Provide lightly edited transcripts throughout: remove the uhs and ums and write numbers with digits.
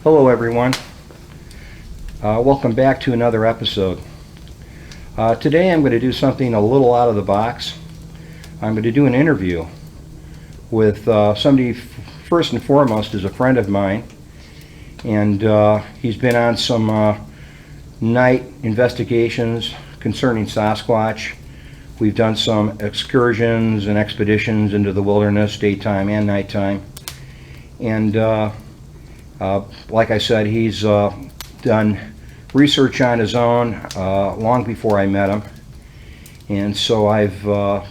Hello everyone. Welcome back to another episode. Today I'm going to do something a little out of the box. I'm going to do an interview with somebody, first and foremost, is a friend of mine, and he's been on some night investigations concerning Sasquatch. We've done some excursions and expeditions into the wilderness, daytime and nighttime, and like I said, he's done research on his own long before I met him, and so I've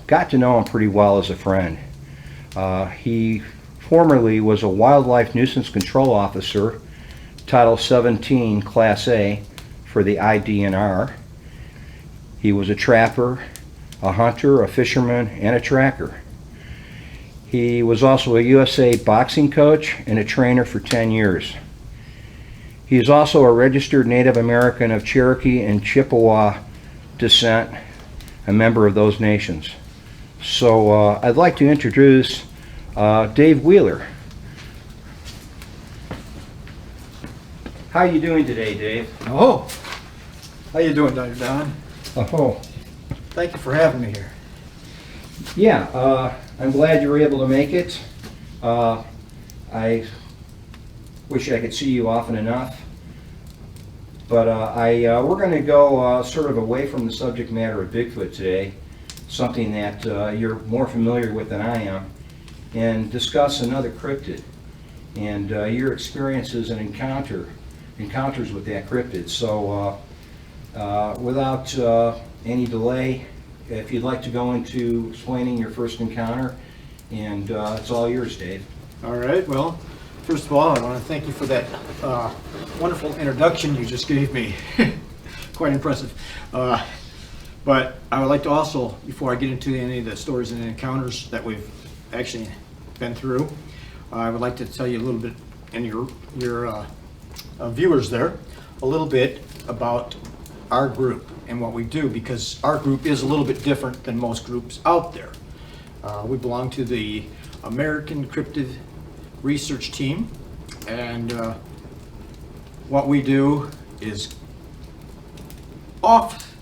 got to know him pretty well as a friend. He formerly was a wildlife nuisance control officer, Title 17, Class A for the IDNR. He was a trapper, a hunter, a fisherman, and a tracker. He was also a USA boxing coach and a trainer for 10 years. He is also a registered Native American of Cherokee and Chippewa descent, a member of those nations. So I'd like to introduce Dave Wheeler. How are you doing today, Dave? Oh, how you doing, Dr. Don? Oh, Thank you for having me here. yeah, I'm glad you were able to make it. I wish I could see you often enough, but we're going to go sort of away from the subject matter of Bigfoot today, something that you're more familiar with than I am, and discuss another cryptid and your experiences and encounters with that cryptid. So without any delay, if you'd like to go into explaining your first encounter, and it's all yours, Dave. All right, well, first of all, I want to thank you for that wonderful introduction you just gave me. Quite impressive. But I would like to also, before I get into any of the stories and encounters that we've actually been through, I would like to tell you a little bit, and your viewers there, a little bit about our group and what we do, because our group is a little bit different than most groups out there. We belong to the American Cryptid Research Team, and what we do is off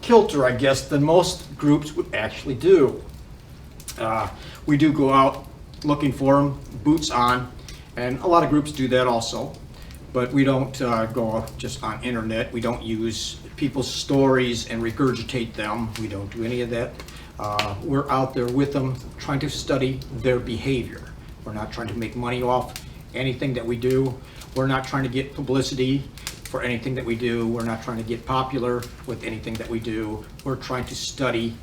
kilter, I guess, than most groups would actually do. We do go out looking for them, boots on, and a lot of groups do that also. But we don't go just on internet. We don't use people's stories and regurgitate them. We don't do any of that. We're out there with them trying to study their behavior. We're not trying to make money off anything that we do. We're not trying to get publicity for anything that we do. We're not trying to get popular with anything that we do. We're trying to study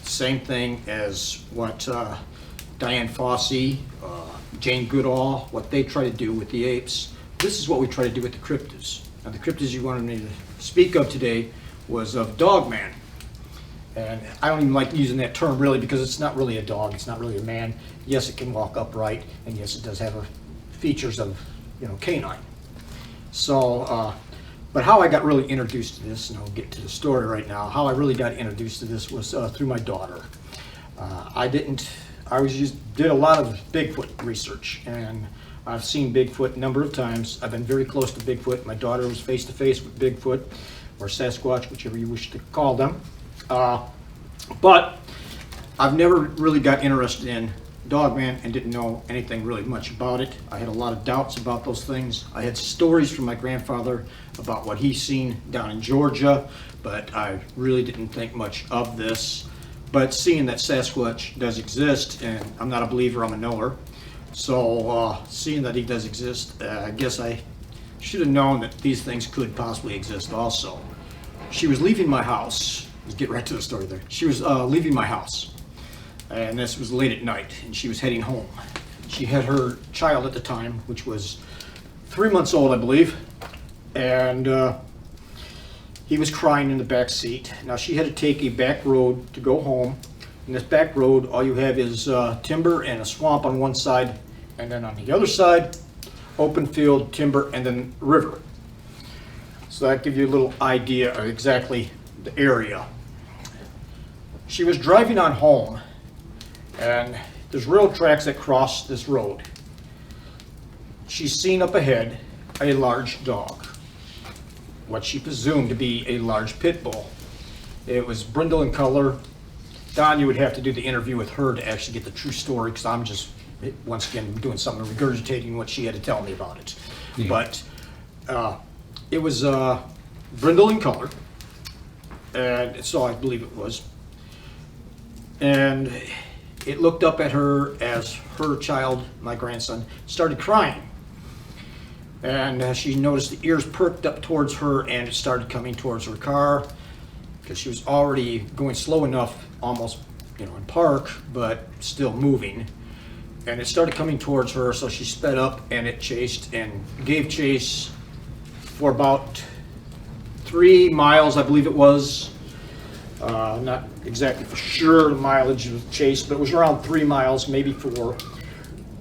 the same thing as what Diane Fossey, Jane Goodall, what they try to do with the apes. This is what we try to do with the cryptids. Now, the cryptids you wanted me to speak of today was of Dogman. And I don't even like using that term really, because it's not really a dog, it's not really a man. Yes, it can walk upright, and yes, it does have features of, canine. So, but how I got really introduced to this, and I'll get to the story right now, how I really got introduced to this was through my daughter. I did a lot of Bigfoot research, and I've seen Bigfoot a number of times. I've been very close to Bigfoot. My daughter was face to face with Bigfoot, or Sasquatch, whichever you wish to call them. But I've never really got interested in Dogman and didn't know anything really much about it. I had a lot of doubts about those things. I had stories from my grandfather about what he's seen down in Georgia, but I really didn't think much of this. But seeing that Sasquatch does exist, and I'm not a believer, I'm a knower. So seeing that he does exist, I guess I should have known that these things could possibly exist also. She was leaving my house. Let's get right to the story there. She was leaving my house, and this was late at night, and she was heading home. She had her child at the time, which was 3 months old, I believe, and he was crying in the back seat. Now, she had to take a back road to go home. In this back road, all you have is timber and a swamp on one side, and then on the other side, open field, timber, and then river. So that gives you a little idea of exactly the area. She was driving on home, and there's rail tracks that cross this road. she's seen up ahead a large dog, what she presumed to be a large pit bull. It was brindle in color. Don, you would have to do the interview with her to actually get the true story, because I'm just, once again, doing something, regurgitating what she had to tell me about it. Yeah. But it was brindle in color, and so I believe it was. And it looked up at her as her child, my grandson, started crying. And she noticed the ears perked up towards her, and it started coming towards her car, because she was already going slow enough, almost, in park, but still moving. And it started coming towards her, so she sped up, and it chased and gave chase for about 3 miles, I believe it was. Not exactly for sure the mileage of the chase, but it was around 3 miles, maybe 4.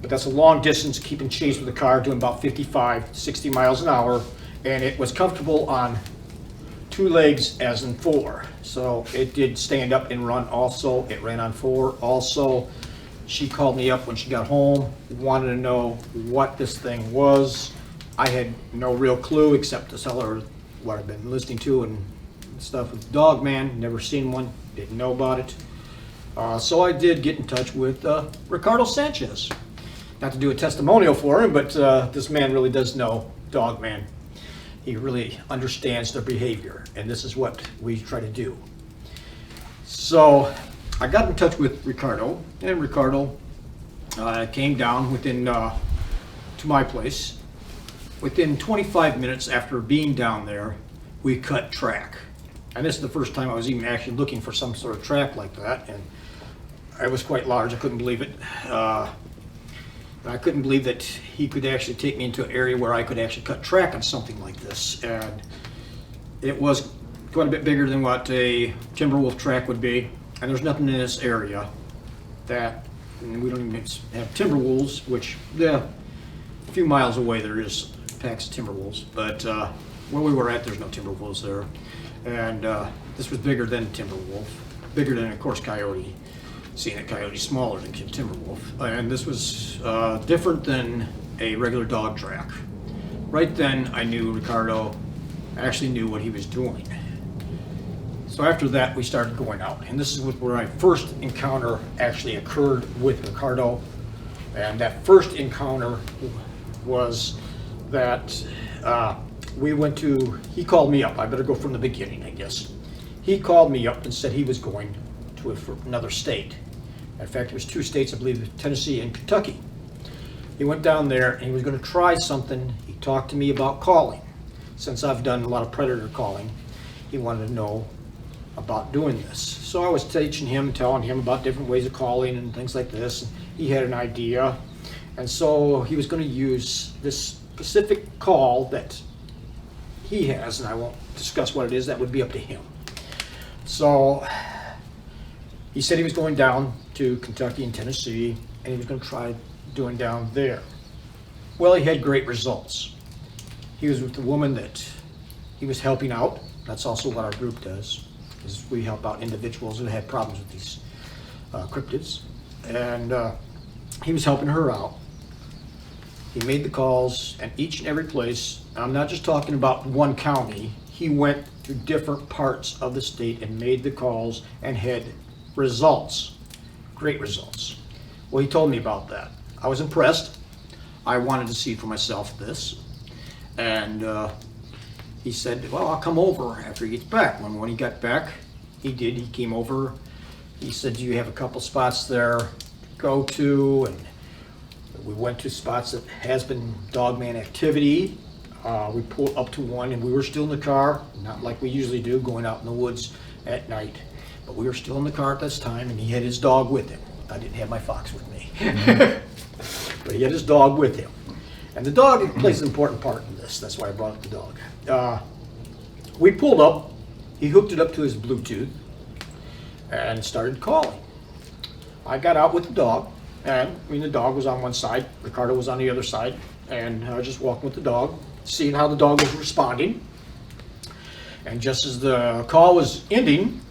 But that's a long distance, keeping chase with the car, doing about 55, 60 miles an hour. And it was comfortable on 2 legs as in 4. So it did stand up and run also. It ran on 4 also. She called me up when she got home, wanted to know what this thing was. I had no real clue except to tell her what I've been listening to and stuff with Dogman. Never seen one, didn't know about it. So I did get in touch with Ricardo Sanchez. Not to do a testimonial for him, but this man really does know Dogman. He really understands their behavior, and this is what we try to do. So I got in touch with Ricardo, and Ricardo came down to my place. Within 25 minutes after being down there, we cut track. And this is the first time I was even actually looking for some sort of track like that, and it was quite large. I couldn't believe it. I couldn't believe that he could actually take me into an area where I could actually cut track on something like this. And it was quite a bit bigger than what a timber wolf track would be. And there's nothing in this area that, and we don't even have timber wolves, which, yeah, a few miles away there is packs of timber wolves. But where we were at, there's no timber wolves there. And this was bigger than timber wolf, bigger than, of course, coyote. Seeing a coyote smaller than timber wolf, and this was different than a regular dog track. Right then, I knew Ricardo actually knew what he was doing. So after that, we started going out, and this is where my first encounter actually occurred with Ricardo. And that first encounter was that he called me up. I better go from the beginning, I guess. He called me up and said he was going to another state. In fact, it was 2 states, I believe, Tennessee and Kentucky. He went down there and he was going to try something. He talked to me about calling. Since I've done a lot of predator calling, he wanted to know about doing this. So I was teaching him, telling him about different ways of calling and things like this. He had an idea, and so he was going to use this specific call that he has, and I won't discuss what it is. That would be up to him. So he said he was going down to Kentucky and Tennessee, and he was going to try doing down there. Well, he had great results. He was with the woman that he was helping out. That's also what our group does, is we help out individuals who have problems with these cryptids. And he was helping her out. He made the calls, and each and every place, I'm not just talking about one county, he went to different parts of the state and made the calls and had results, great results. Well, he told me about that. I was impressed. I wanted to see for myself this. And he said, well, I'll come over after he gets back. When he got back, he did. He came over. He said, do you have a couple spots there to go to? And we went to spots that has been Dogman activity. We pulled up to one, and we were still in the car, not like we usually do, going out in the woods at night. But we were still in the car at this time, and he had his dog with him. I didn't have my fox with me. But he had his dog with him. And the dog plays an important part in this. That's why I brought up the dog. We pulled up. He hooked it up to his Bluetooth and started calling. I got out with the dog, and the dog was on one side. Ricardo was on the other side. And I was just walking with the dog, seeing how the dog was responding. And just as the call was ending,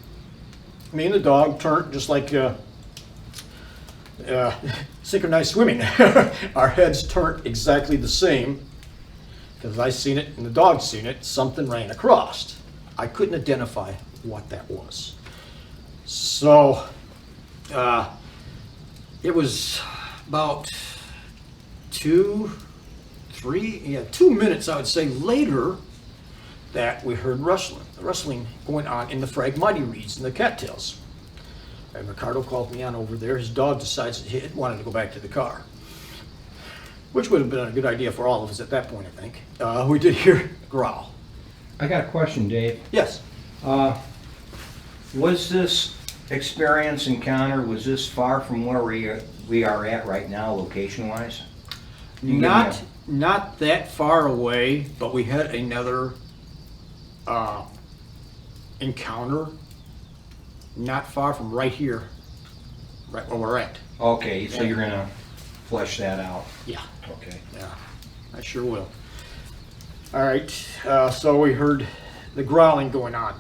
me and the dog turned, just like synchronized swimming. Our heads turned exactly the same because I seen it and the dog seen it. Something ran across. I couldn't identify what that was. So it was about 2 minutes, I would say, later that we heard rustling going on in the Phragmites reeds and the cattails. And Ricardo called me on over there. His dog decides he wanted to go back to the car, which would have been a good idea for all of us at that point, I think. We did hear a growl. I got a question, Dave. Yes. Was this encounter, was this far from where we are at right now, location-wise? Not that far away, but we had another encounter not far from right here, right where we're at. Okay, so you're gonna flesh that out. Yeah. Okay. Yeah, I sure will. All right, so we heard the growling going on.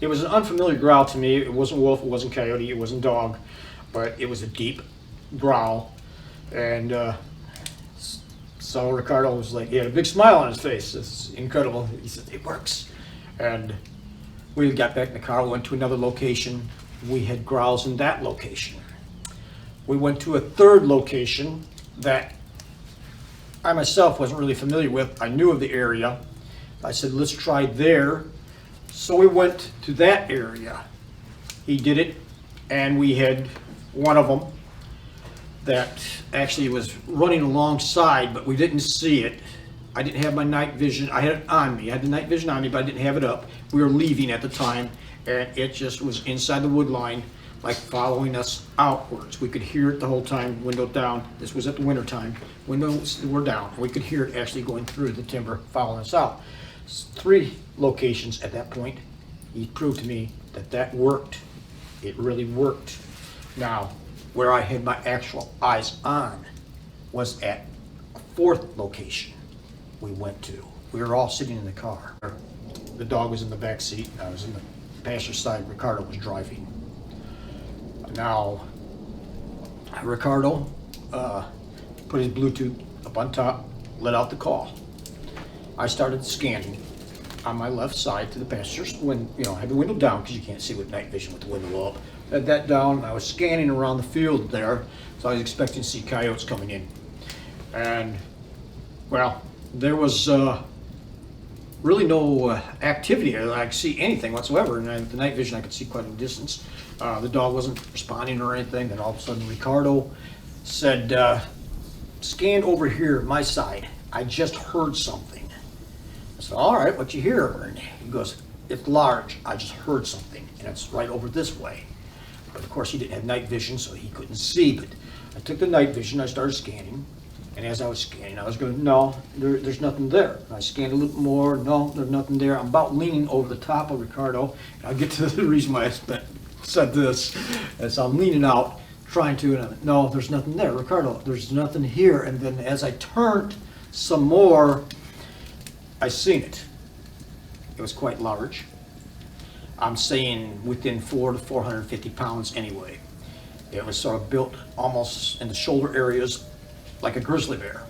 It was an unfamiliar growl to me. It wasn't wolf, it wasn't coyote, it wasn't dog, but it was a deep growl. And so Ricardo was like, he had a big smile on his face. It's incredible. He said, it works. And we got back in the car, went to another location. We had growls in that location. We went to a third location that I myself wasn't really familiar with. I knew of the area. I said, let's try there. So we went to that area. He did it, and we had one of them that actually was running alongside, but we didn't see it. I didn't have my night vision. I had it on me. I had the night vision on me, but I didn't have it up. We were leaving at the time, and it just was inside the wood line, like following us outwards. We could hear it the whole time, window down. This was at the winter time. Windows were down. We could hear it actually going through the timber, following us out. 3 locations at that point. He proved to me that that worked. It really worked. Now, where I had my actual eyes on was at a 4th location we went to. We were all sitting in the car. The dog was in the back seat. I was in the passenger side. Ricardo was driving. Now, Ricardo put his Bluetooth up on top, let out the call. I started scanning on my left side to the passengers when, I had the window down because you can't see with night vision with the window up. I had that down. I was scanning around the field there, so I was expecting to see coyotes coming in. And, well, there was really no activity. I could see anything whatsoever, and the night vision I could see quite a distance. The dog wasn't responding or anything. Then all of a sudden Ricardo said, scan over here, my side. I just heard something. I said, all right, what you hear? And he goes, it's large. I just heard something, and it's right over this way. But of course he didn't have night vision, so he couldn't see. But I took the night vision, I started scanning. And as I was scanning, I was going, no, there's nothing there. And I scanned a little more, no, there's nothing there. I'm about leaning over the top of Ricardo. And I'll get to the reason why I said this. And so I'm leaning out, trying to, and no, there's nothing there. Ricardo, there's nothing here. And then as I turned some more, I seen it. It was quite large. I'm saying within 400 to 450 pounds anyway. It was sort of built almost in the shoulder areas, like a grizzly bear.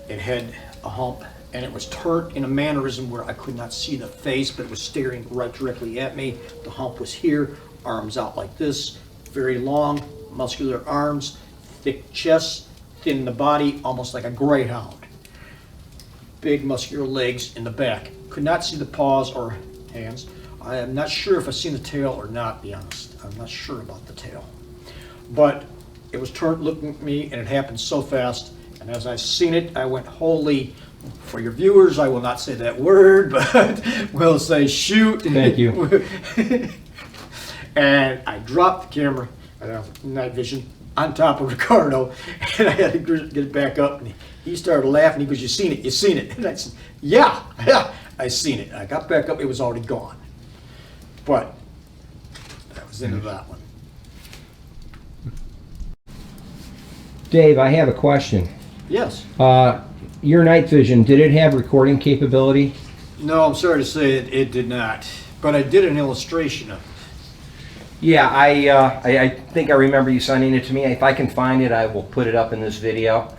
It had a hump, and it was turned in a mannerism where I could not see the face, but it was staring right directly at me. The hump was here, arms out like this, very long, muscular arms, thick chest, thin in the body, almost like a greyhound. Big muscular legs in the back. Could not see the paws or hands. I am not sure if I've seen the tail or not, to be honest. I'm not sure about the tail. But it was turned looking at me, and it happened so fast. And as I seen it, I went, holy, for your viewers, I will not say that word, but we'll say shoot. Thank you. And I dropped the camera, night vision, on top of Ricardo, and I had to get it back up. And he started laughing. He goes, you seen it, you seen it. And I said, yeah, I seen it. I got back up, it was already gone. But that was the end of that one. Dave, I have a question. Yes. Your night vision, did it have recording capability? No, I'm sorry to say it did not. But I did an illustration of it. Yeah, I think I remember you sending it to me. If I can find it, I will put it up in this video.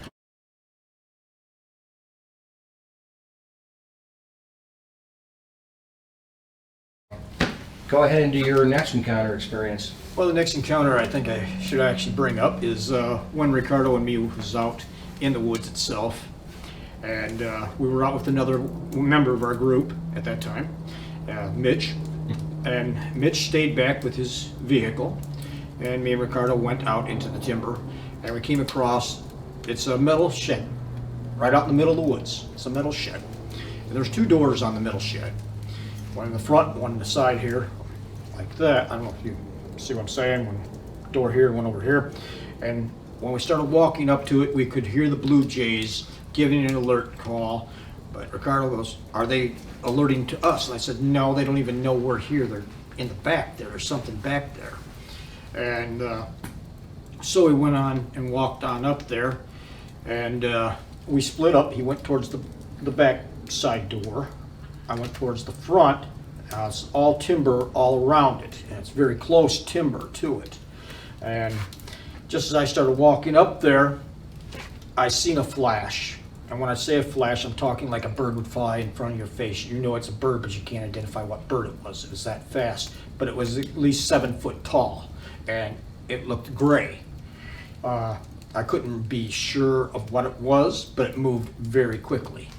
Go ahead and do your next encounter experience. Well, the next encounter I think I should actually bring up is when Ricardo and me was out in the woods itself. And we were out with another member of our group at that time, Mitch. And Mitch stayed back with his vehicle. And me and Ricardo went out into the timber. And we came across, it's a metal shed, right out in the middle of the woods. It's a metal shed. And there's two doors on the metal shed. One in the front, one in the side here, like that. I don't know if you see what I'm saying. One door here, one over here. And when we started walking up to it, we could hear the blue jays giving an alert call. But Ricardo goes, "Are they alerting to us?" And I said, "No, they don't even know we're here. They're in the back there. There's something back there." And so we went on and walked on up there. And we split up. He went towards the back side door. I went towards the front. It's all timber all around it, and it's very close timber to it. And just as I started walking up there, I seen a flash. And when I say a flash, I'm talking like a bird would fly in front of your face. You know it's a bird, but you can't identify what bird it was. It was that fast, but it was at least 7 foot tall, and it looked gray. I couldn't be sure of what it was, but it moved very quickly.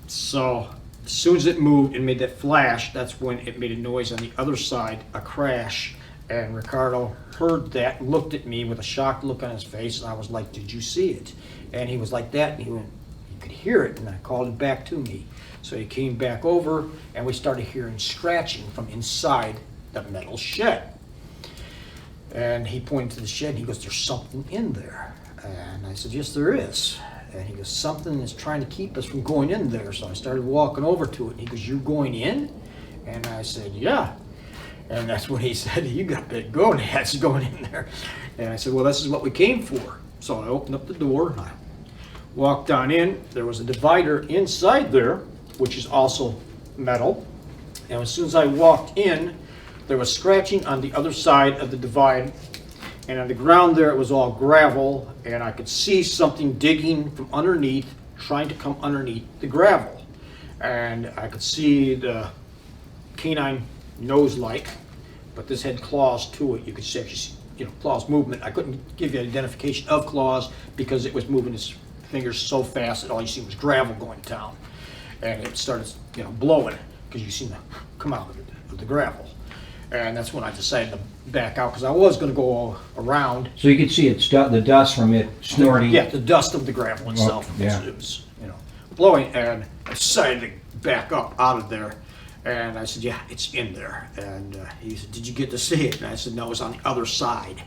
So as soon as it moved and made that flash, that's when it made a noise on the other side, a crash. And Ricardo heard that, looked at me with a shocked look on his face, and I was like, "Did you see it?" And he was like that, and he could hear it, and I called him back to me. So he came back over, and we started hearing scratching from inside the metal shed. And he pointed to the shed, and he goes, "There's something in there." And I said, "Yes, there is." And he goes, "Something is trying to keep us from going in there." So I started walking over to it, and he goes, "You going in?" And I said, "Yeah." And that's when he said, "You got big gonads going in there." And I said, "Well, this is what we came for." So I opened up the door, and I walked on in. There was a divider inside there, which is also metal. And as soon as I walked in, there was scratching on the other side of the divide. And on the ground there, it was all gravel, and I could see something digging from underneath, trying to come underneath the gravel. And I could see the canine nose-like, but this had claws to it. You could see, claws movement. I couldn't give you an identification of claws because it was moving his fingers so fast that all you see was gravel going down. And it started, blowing because you seen them come out of the gravel. And that's when I decided to back out because I was going to go around. So you could see it's the dust from it snorting. Yeah, the dust of the gravel itself. Oh, yeah. It was, blowing, and I decided to back up out of there. And I said, "Yeah, it's in there." And he said, "Did you get to see it?" And I said, "No, it was on the other side."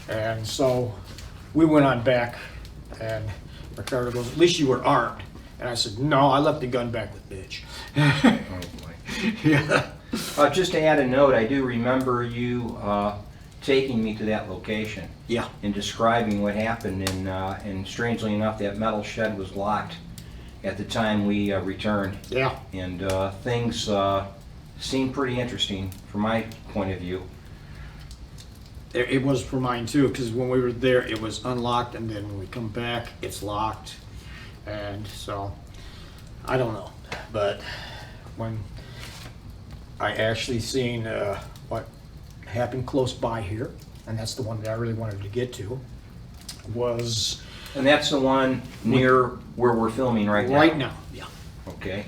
And so we went on back, and Ricardo goes, "At least you were armed." And I said, "No, I left the gun back with Mitch." Oh boy. Yeah. Just to add a note, I do remember you taking me to that location. Yeah. And describing what happened, and strangely enough, that metal shed was locked at the time we returned. Yeah. And things seemed pretty interesting from my point of view. It was for mine too, because when we were there, it was unlocked, and then when we come back, it's locked. And so, I don't know. But when I actually seen what happened close by here, and that's the one that I really wanted to get to, was... And that's the one near where we're filming right now? Right now, yeah. Okay.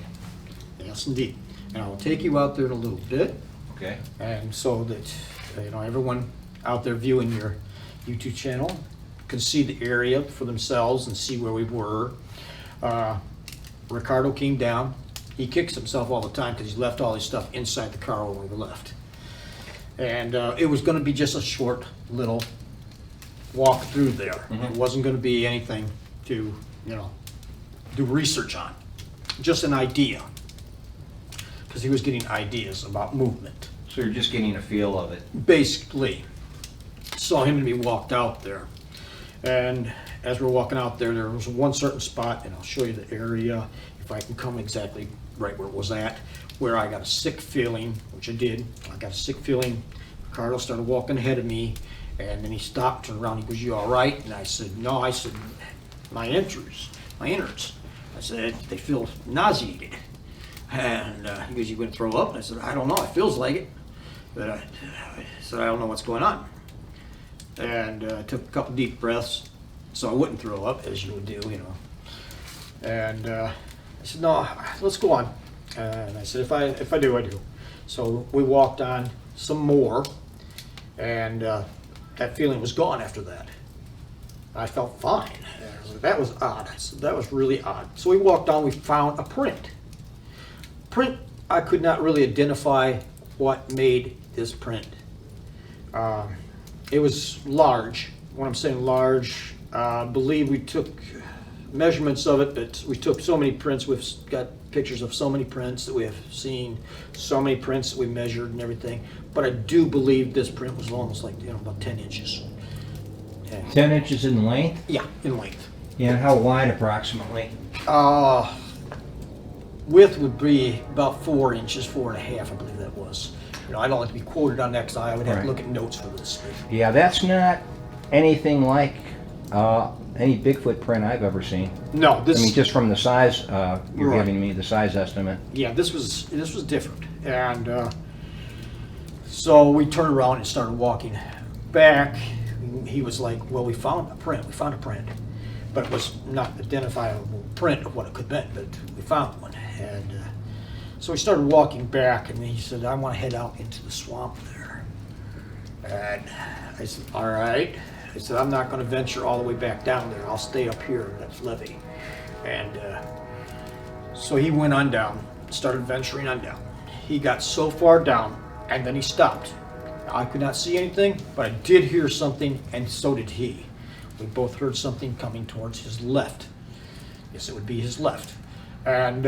Yes, indeed. And I will take you out there in a little bit. Okay. And so that, everyone out there viewing your YouTube channel can see the area for themselves and see where we were. Ricardo came down. He kicks himself all the time because he left all his stuff inside the car when we left. And it was going to be just a short little walk through there. Mm-hmm. It wasn't going to be anything to, do research on. Just an idea. Because he was getting ideas about movement. So you're just getting a feel of it? Basically. Saw him and me walked out there. And as we're walking out there, there was one certain spot, and I'll show you the area, if I can come exactly right where it was at, where I got a sick feeling, which I did. I got a sick feeling Ricardo started walking ahead of me, and then he stopped, turned around, he goes, "You all right?" And I said, "No," I said, my innards. I said, "They feel nauseated." And he goes, "You going to throw up?" And I said, "I don't know, it feels like it." But I said, "I don't know what's going on." And took a couple deep breaths so I wouldn't throw up, as you would do, you know. And I said, "No, let's go on." And I said, if I do, I do." So we walked on some more, and that feeling was gone after that. I felt fine. I was like, that was odd. I said, that was really odd. So we walked on, we found a print. I could not really identify what made this print. It was large. When I'm saying large, I believe we took measurements of it, but we took so many prints. We've got pictures of so many prints that we have seen, so many prints that we measured and everything. But I do believe this print was almost like, about 10 inches. Yeah. 10 inches in length? Yeah, in length. Yeah, and how wide approximately? Width would be about 4 inches, 4.5, I believe that was. I don't like to be quoted on that because I would have to look at notes for this. Yeah, that's not anything like any Bigfoot print I've ever seen. No, this. I mean, just from the size you're Right. giving me, the size estimate. Yeah, this was different, and so we turned around and started walking back. He was like, "Well, we found a print. But it was not identifiable print of what it could have been, but we found one." And so we started walking back, and he said, "I want to head out into the swamp there." And I said, "All right." I said, "I'm not going to venture all the way back down there. I'll stay up here in that levee." And so he went on down, started venturing on down. He got so far down, and then he stopped. I could not see anything, but I did hear something, and so did he. We both heard something coming towards his left. Yes, it would be his left. And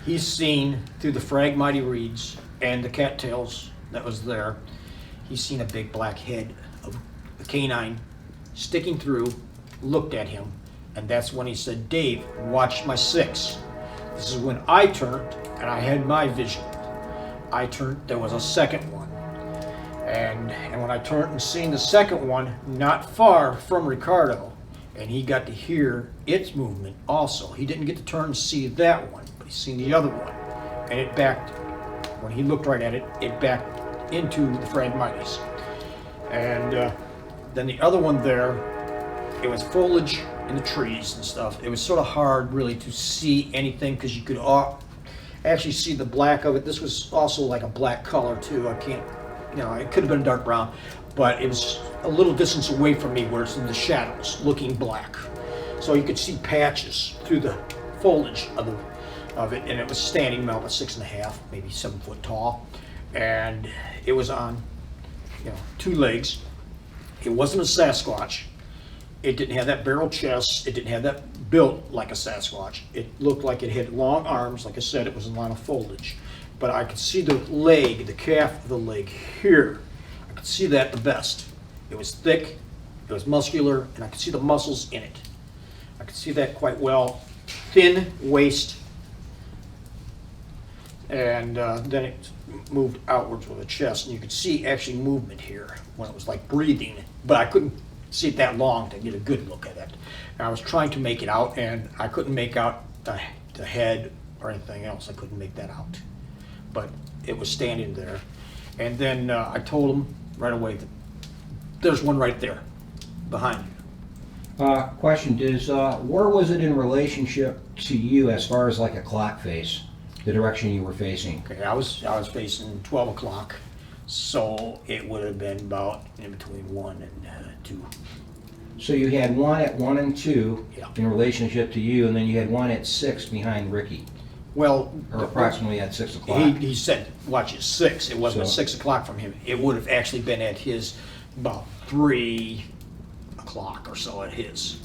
he's seen through the phragmity reeds and the cattails that was there, he's seen a big black head of a canine sticking through, looked at him, and that's when he said, "Dave, watch my 6." This is when I turned, and I had my vision. I turned, there was a second one. And when I turned and seen the second one, not far from Ricardo, and he got to hear its movement also. He didn't get to turn and see that one, but he seen the other one. And it backed, when he looked right at it, it backed into the phragmites. And then the other one there, it was foliage in the trees and stuff. It was sort of hard really to see anything because you could actually see the black of it. This was also like a black color too. I can't, it could have been a dark brown, but it was a little distance away from me where it's in the shadows, looking black. So you could see patches through the foliage of it, and it was standing about 6.5, maybe 7 foot tall, and it was on, 2 legs. It wasn't a Sasquatch. It didn't have that barrel chest. It didn't have that built like a Sasquatch. It looked like it had long arms. Like I said, it was in line of foliage. But I could see the leg, the calf of the leg here. I could see that the best. It was thick, it was muscular, and I could see the muscles in it. I could see that quite well. Thin waist, and then it moved outwards with the chest, and you could see actually movement here when it was like breathing, but I couldn't see it that long to get a good look at it. And I was trying to make it out, and I couldn't make out the head or anything else. I couldn't make that out. But it was standing there. And then I told him right away that there's one right there behind you. Question is, where was it in relationship to you as far as like a clock face, the direction you were facing? Okay, I was facing 12 o'clock, so it would have been about in between 1 and 2. So you had one at 1 and 2 Yeah. in relationship to you, and then you had one at 6 behind Ricky. Well, Or approximately at 6 o'clock. he said, watch it 6. It wasn't at So- 6 o'clock from him. It would have actually been at his about 3 o'clock or so at his.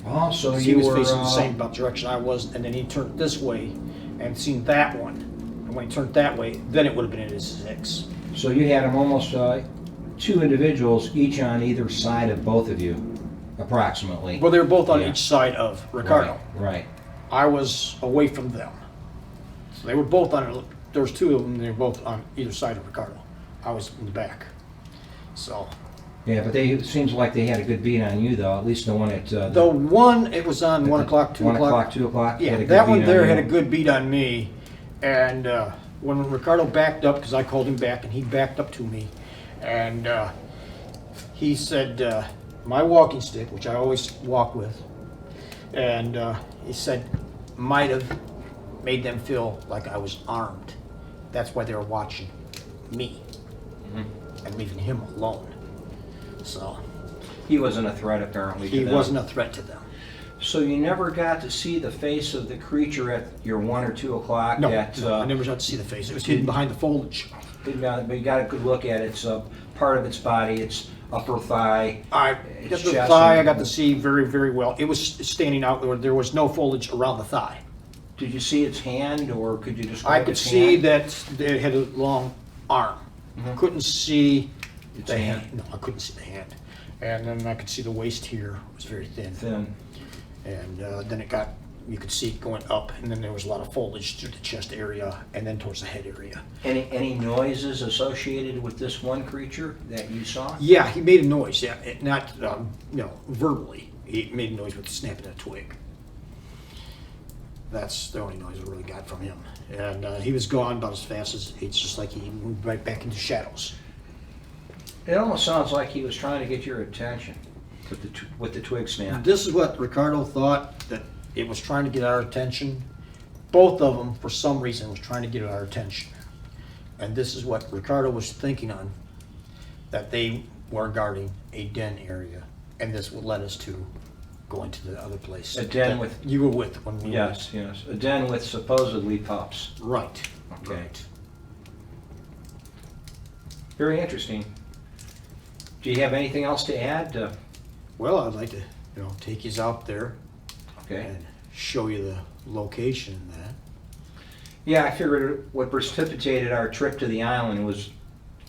Oh, so He you was were facing the same about direction I was, and then he turned this way and seen that one. And when he turned that way, then it would have been at his 6. So you had them almost 2 individuals, each on either side of both of you, approximately. Well, they were both on Yeah. each side of Ricardo. Right. I was away from them. So they were both on, there was 2 of them, they were both on either side of Ricardo. I was in the back. So Yeah, but it seems like they had a good beat on you, though. At least the one at the one, it was on 1 o'clock, 2 1 o'clock. o'clock, 2 o'clock. Yeah, had a good that beat one on there you. had a good beat on me. And when Ricardo backed up, because I called him back, and he backed up to me, and he said, my walking stick, which I always walk with, and he said, might have made them feel like I was armed. That's why they were watching me and leaving him alone. So He wasn't a threat, apparently, to he them. wasn't a threat to them. So you never got to see the face of the creature at your 1 or 2 o'clock? No, at, I never got to see the face. It was hidden behind the foliage. But you got a good look at its part of its body, its upper thigh. I its got the chest thigh. I and- got to see very, very well. It was standing out there. There was no foliage around the thigh. Did you see its hand, or could you I describe could its see hand? that it had a long arm. Couldn't see Its the hand. hand. No, I couldn't see the hand. And then I could see the waist here was very thin. Thin. And then you could see it going up, and then there was a lot of foliage through the chest area, and then towards the head area. Any noises associated with this one creature that you saw? Yeah, he made a noise. Yeah, not verbally. He made a noise with snapping a twig. That's the only noise I really got from him. And he was gone about as fast as it's just like he moved right back into shadows. It almost sounds like he was trying to get your attention with the twig snap. This is what Ricardo thought, that it was trying to get our attention. Both of them, for some reason, was trying to get our attention. And this is what Ricardo was thinking on, that they were guarding a den area, and this would let us to go into the other place. A den that with- you were with when we Yes. A den with supposedly pups. were. Right. Okay. Right. Very interesting. Do you have anything else to add? Well, I'd like to, take you out there Okay. and show you the location and that. Yeah, I figured what precipitated our trip to the island was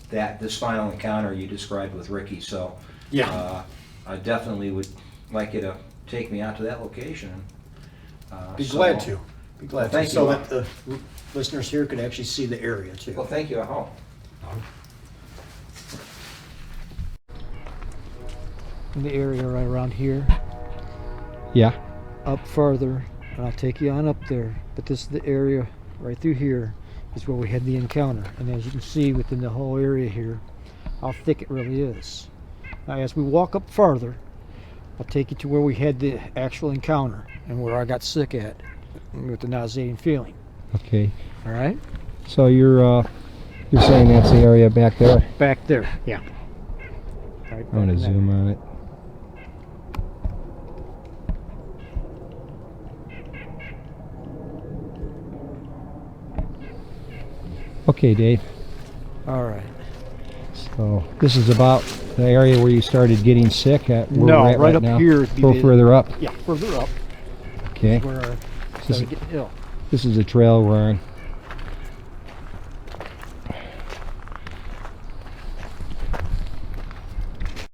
this final encounter you described with Ricky. So Yeah. I definitely would like you to take me out to that location. Be glad to. Be glad Well, to. thank So you. that the listeners here could actually see the area too. Well, thank you. I hope. In the area right around here, Yeah. up further, and I'll take you on up there. But this is the area right through here is where we had the encounter. And as you can see within the whole area here, how thick it really is. Now as we walk up farther, I'll take you to where we had the actual encounter and where I got sick at with the nauseating feeling. Okay, All right? so you're saying that's the area back there? Back there, yeah. Right I'm gonna back in that zoom on it. Okay, Dave. All right. So this is about the area where you started getting sick at. Where No, we're at right up now. here. A little further up. Yeah, further up. Okay. Where I This started is, getting ill. this is the trail we're on.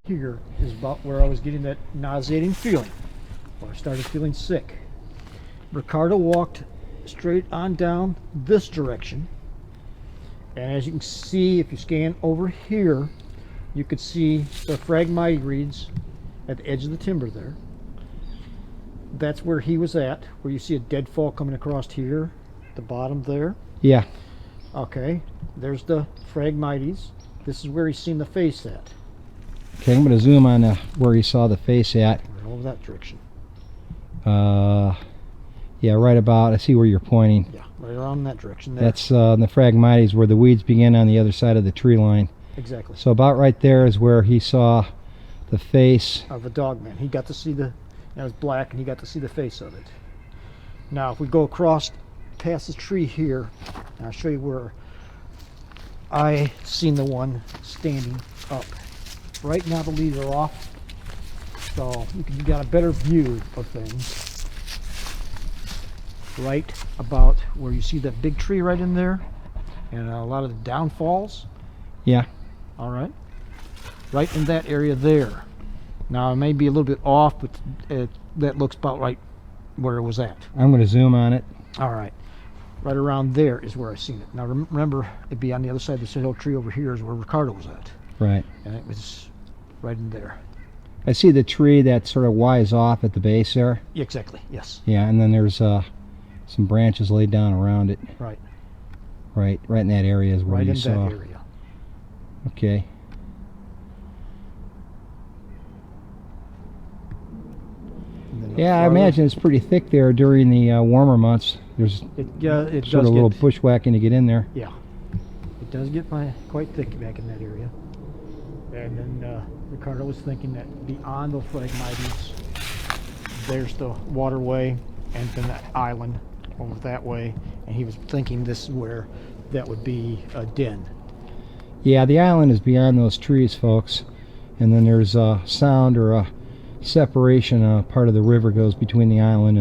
Here is about where I was getting that nauseating feeling, where I started feeling sick. Ricardo walked straight on down this direction, and as you can see, if you scan over here, you could see the phragmite reeds at the edge of the timber there. That's where he was at, where you see a deadfall coming across here, the bottom there. Yeah. Okay, there's the phragmites. This is where he's seen the face at. Okay, I'm gonna zoom on where you saw the face at. Right over that direction. Yeah, right about. I see where you're pointing. Yeah, right around that direction there. That's in the phragmites where the weeds begin on the other side of the tree line. Exactly. So about right there is where he saw the face. Of a dogman. He got to see it was black, and he got to see the face of it. Now, if we go across past the tree here, and I'll show you where I seen the one standing up. Right now the leaves are off, so you got a better view of things. Right about where you see that big tree right in there, and a lot of the downfalls. Yeah. All right, right in that area there. Now it may be a little bit off, but that looks about right where it was at. I'm gonna zoom on it. All right, right around there is where I seen it. Now remember, it'd be on the other side of this hill tree over here is where Ricardo was at. Right. and it was right in there. I see the tree that sort of Y's off at the base there. Exactly, yes. Yeah, and then there's some branches laid down around it. Right. Right in that area is where Right you in saw. that area. Okay. And then Yeah, I farther- imagine it's pretty thick there during the warmer months. There's it sort does of a little get, bushwhacking to get in there. yeah, it does get quite thick back in that area. And then Ricardo was thinking that beyond the Phragmites, there's the waterway and then that island over that way, and he was thinking this is where that would be a den. Yeah, the island is beyond those trees, folks. And then there's a sound or a separation. Part of the river goes between the island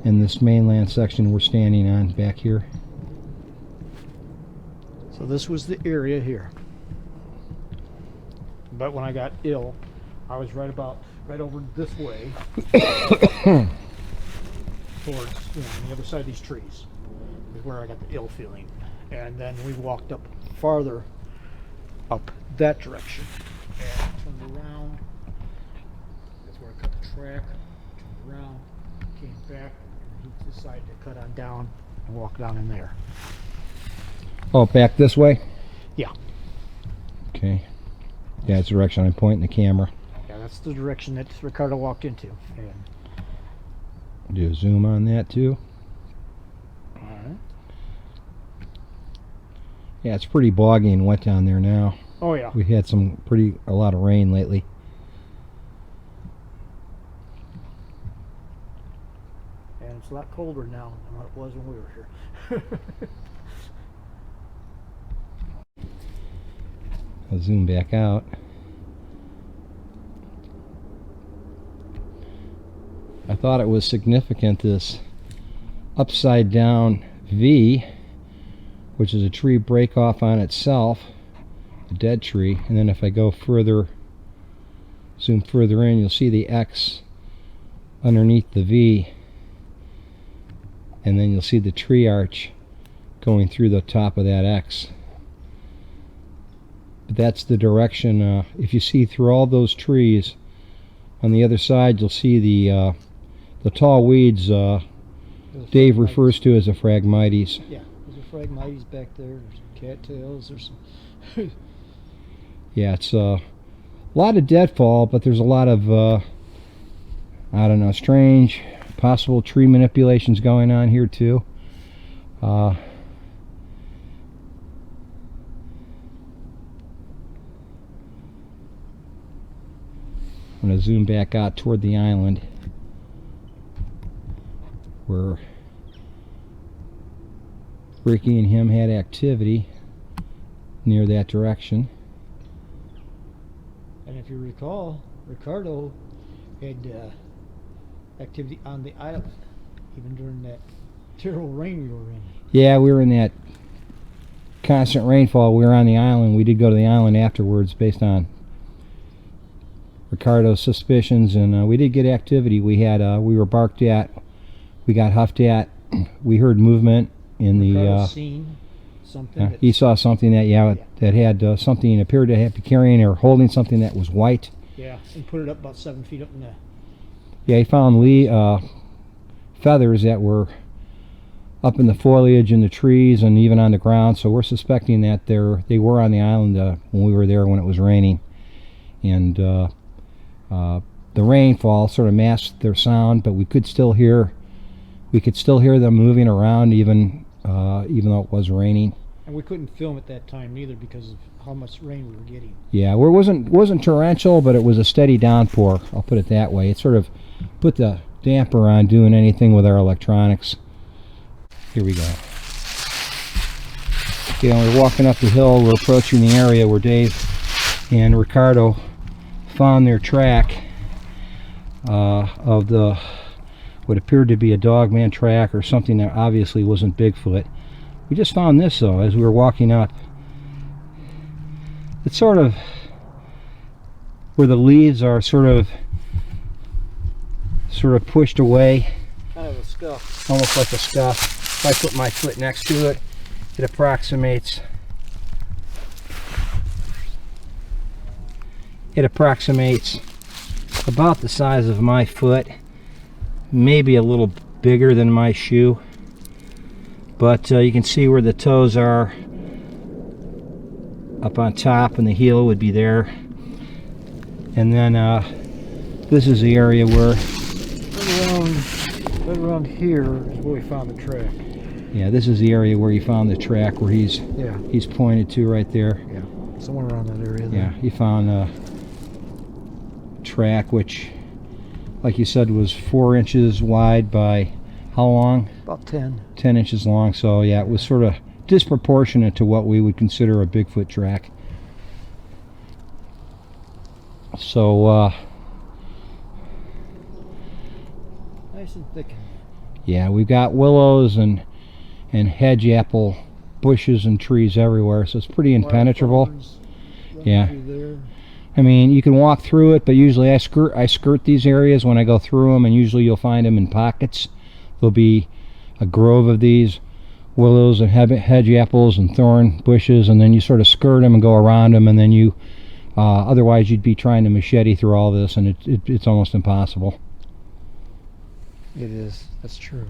and this mainland section we're standing on back here. So this was the area here. But when I got ill, I was right over this way towards, on the other side of these trees is where I got the ill feeling. And then we walked up farther up that direction and turned around. That's where I cut the track, turned around, came back, and he decided to cut on down and walk down in there. Oh, back this way? Yeah. Okay. Yeah, it's the direction I'm pointing the camera. Yeah, that's the direction that Ricardo walked into. And Do a zoom on that too. all right. Yeah, it's pretty boggy and wet down there now. Oh yeah. We've had a lot of rain lately. And it's a lot colder now than what it was when we were here. I'll zoom back out. I thought it was significant, this upside down V, which is a tree break off on itself, a dead tree, and then if I go further, zoom further in, you'll see the X underneath the V, and then you'll see the tree arch going through the top of that X. But that's the direction. If you see through all those trees, on the other side you'll see the tall weeds Dave refers to as a Phragmites. Yeah, there's a Phragmites back there. There's some cattails. There's some. Yeah, it's a lot of deadfall, but there's a lot of I don't know, strange possible tree manipulations going on here too. I'm going to zoom back out toward the island where Ricky and him had activity near that direction. And if you recall, Ricardo had activity on the island, even during that terrible rain we were in. Yeah, we were in that constant rainfall. We were on the island. We did go to the island afterwards based on Ricardo's suspicions, and we did get activity. We had we were barked at, we got huffed at, we heard movement in Ricardo the seen something. he saw something that that had something, appeared to be carrying or holding something that was white. Yeah, and put it up about 7 feet up in the. Yeah, he found feathers that were up in the foliage in the trees and even on the ground, so we're suspecting that they were on the island when we were there when it was raining. And the rainfall sort of masked their sound, but we could still hear them moving around even though it was raining. And we couldn't film at that time neither because of how much rain we were getting. Yeah, it wasn't torrential, but it was a steady downpour. I'll put it that way. It sort of put the damper on doing anything with our electronics. Here we go. Okay, we're walking up the hill. We're approaching the area where Dave and Ricardo found their track of what appeared to be a Dogman track or something that obviously wasn't Bigfoot. We just found this though as we were walking up. It's sort of where the leaves are sort of pushed away, Kind of a scuff. almost like a scuff. If I put my foot next to it, it approximates It approximates about the size of my foot, maybe a little bigger than my shoe, but you can see where the toes are up on top, and the heel would be there. And then this is the area where Right around here is where we found the track. yeah, this is the area where he found the track where he's pointed to right there. Yeah, somewhere around that area there. Yeah, he found a track which, like you said, was 4 inches wide by how long? About 10. 10 inches long. So yeah, it was sort of disproportionate to what we would consider a Bigfoot track. So Nice and thick. yeah, we've got willows and hedge apple bushes and trees everywhere, so it's pretty impenetrable. Wildflowers running Yeah. through there. I mean, you can walk through it, but usually I skirt these areas when I go through them, and usually you'll find them in pockets. There'll be a grove of these willows and hedge apples and thorn bushes, and then you sort of skirt them and go around them, and then you otherwise you'd be trying to machete through all this, and it's almost impossible. It is. That's true.